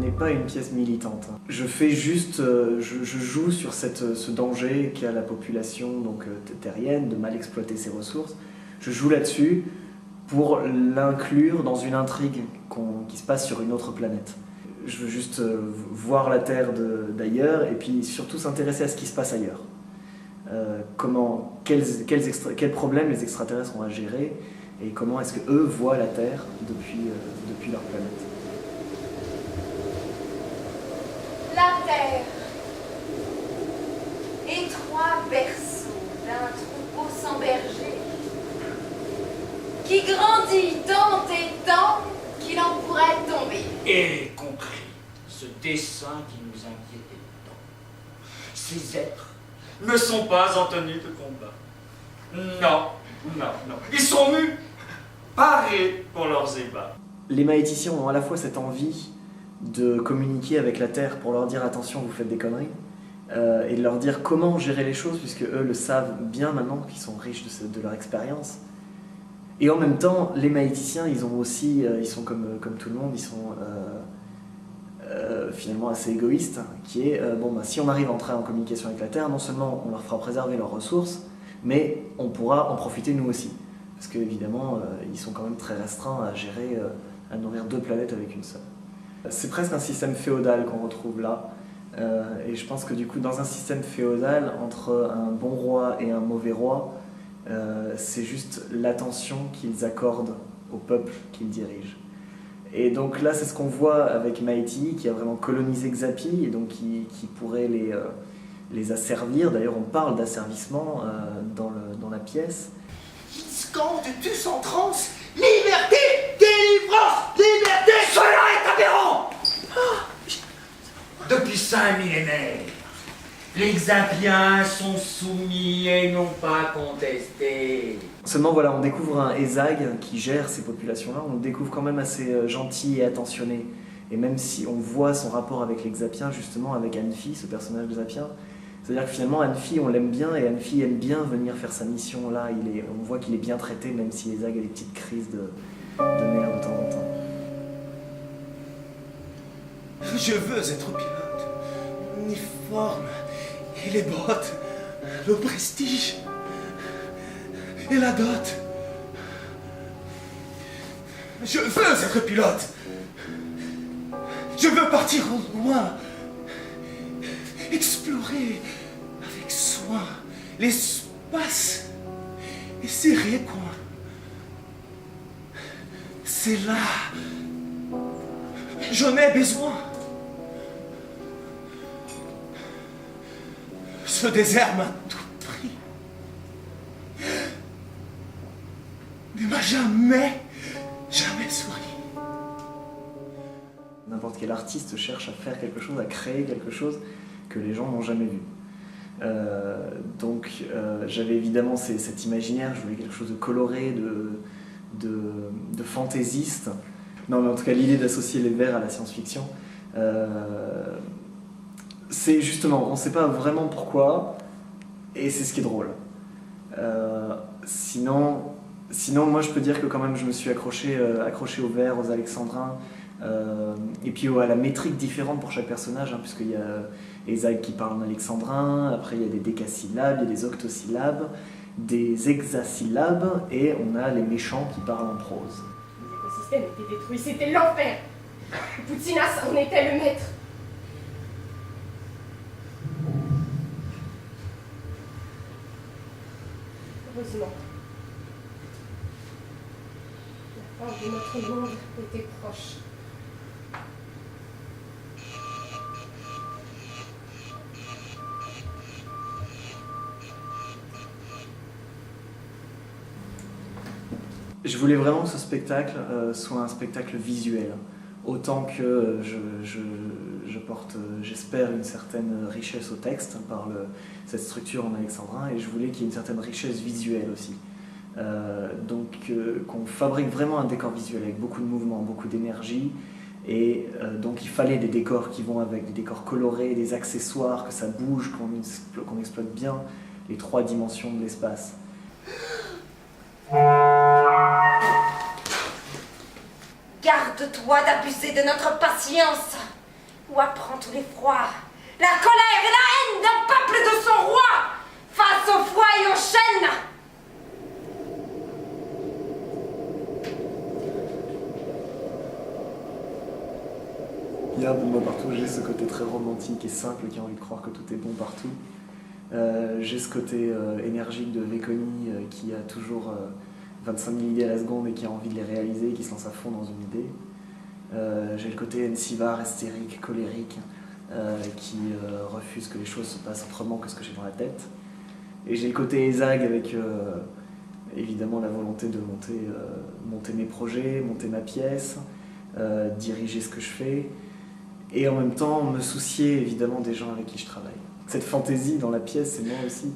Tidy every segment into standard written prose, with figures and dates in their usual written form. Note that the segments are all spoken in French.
n'est pas une pièce militante. Je fais juste, je joue sur ce danger qu'a la population donc, terrienne de mal exploiter ses ressources. Je joue là-dessus pour l'inclure dans une intrigue qui se passe sur une autre planète. Je veux juste voir la Terre d'ailleurs et puis surtout s'intéresser à ce qui se passe ailleurs. Quels problèmes les extraterrestres ont à gérer et comment est-ce qu'eux voient la Terre depuis leur planète. La Terre, étroit berceau d'un troupeau sans berger, qui grandit tant et tant qu'il en pourrait tomber. Et compris ce dessein qui nous inquiétait tant. Ces êtres ne sont pas en tenue de combat. Non, non, non. Ils sont nus, parés pour leurs ébats. Les maïticiens ont à la fois cette envie de communiquer avec la Terre pour leur dire attention, vous faites des conneries, et de leur dire comment gérer les choses, puisque eux le savent bien maintenant, qu'ils sont riches de leur expérience. Et en même temps, les maïticiens, ils ont aussi, ils sont comme tout le monde, ils sont finalement assez égoïstes, qui est, si on arrive à entrer en communication avec la Terre, non seulement on leur fera préserver leurs ressources, mais on pourra en profiter nous aussi. Parce qu'évidemment, ils sont quand même très restreints à gérer, à nourrir 2 planètes avec une seule. C'est presque un système féodal qu'on retrouve là, et je pense que du coup, dans un système féodal, entre un bon roi et un mauvais roi, c'est juste l'attention qu'ils accordent au peuple qu'ils dirigent. Et donc là, c'est ce qu'on voit avec Maïti, qui a vraiment colonisé Xapi, et donc qui pourrait les asservir. D'ailleurs, on parle d'asservissement dans la pièce. Ils scandent tous en transe. Liberté, délivrance, liberté. Cela est aberrant. Depuis 5 millénaires, les Xapiens sont soumis et n'ont pas contesté. Seulement voilà, on découvre un Ezag qui gère ces populations-là, on le découvre quand même assez gentil et attentionné. Et même si on voit son rapport avec les Xapiens, justement avec Anfi, ce personnage Xapien, c'est-à-dire que finalement Anfi, on l'aime bien et Anfi aime bien venir faire sa mission là, on voit qu'il est bien traité même si Ezag a des petites crises de nerfs de temps en temps. Je veux être pilote. L'uniforme et les bottes, le prestige et la dot. Je veux être pilote. Je veux partir au loin, explorer avec soin l'espace et ses recoins. C'est là. J'en ai besoin. Ce désert m'a tout pris. Ne m'a jamais souri. N'importe quel artiste cherche à faire quelque chose, à créer quelque chose que les gens n'ont jamais vu. Donc j'avais évidemment cet imaginaire, je voulais quelque chose de coloré, de fantaisiste. Non mais en tout cas l'idée d'associer les vers à la science-fiction, c'est justement, on ne sait pas vraiment pourquoi, et c'est ce qui est drôle. Sinon moi je peux dire que quand même je me suis accroché aux vers, aux alexandrins, et puis à la métrique différente pour chaque personnage, hein, puisqu'il y a Ezag qui parle en alexandrin, après il y a des décasyllabes, il y a des octosyllabes, des hexasyllabes, et on a les méchants qui parlent en prose. Les écosystèmes étaient détruits, c'était l'enfer. Poutinas en était le maître. Heureusement, la fin de notre monde était proche. Je voulais vraiment que ce spectacle soit un spectacle visuel, autant que je porte, j'espère, une certaine richesse au texte par cette structure en alexandrin, et je voulais qu'il y ait une certaine richesse visuelle aussi. Donc qu'on fabrique vraiment un décor visuel avec beaucoup de mouvements, beaucoup d'énergie, et donc il fallait des décors qui vont avec, des décors colorés, des accessoires, que ça bouge, qu'on exploite bien les 3 dimensions de l'espace. Garde-toi d'abuser de notre patience. Où apprend tout l'effroi, la colère et la haine d'un peuple de son roi, face au froid et aux chaînes. Il y a un peu de moi partout, j'ai ce côté très romantique et simple qui a envie de croire que tout est bon partout. J'ai ce côté énergique de Vekoni qui a toujours 25 000 idées à la seconde et qui a envie de les réaliser, qui se lance à fond dans une idée. J'ai le côté Ensivar, hystérique, colérique, qui refuse que les choses se passent autrement que ce que j'ai dans la tête. Et j'ai le côté Ezag avec évidemment la volonté de monter mes projets, monter ma pièce, diriger ce que je fais, et en même temps me soucier évidemment des gens avec qui je travaille. Cette fantaisie dans la pièce, c'est moi aussi.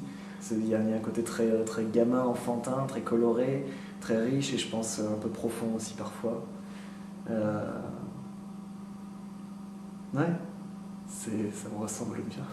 Il y a un côté très gamin, enfantin, très coloré, très riche et je pense un peu profond aussi parfois. Ouais, ça me ressemble bien.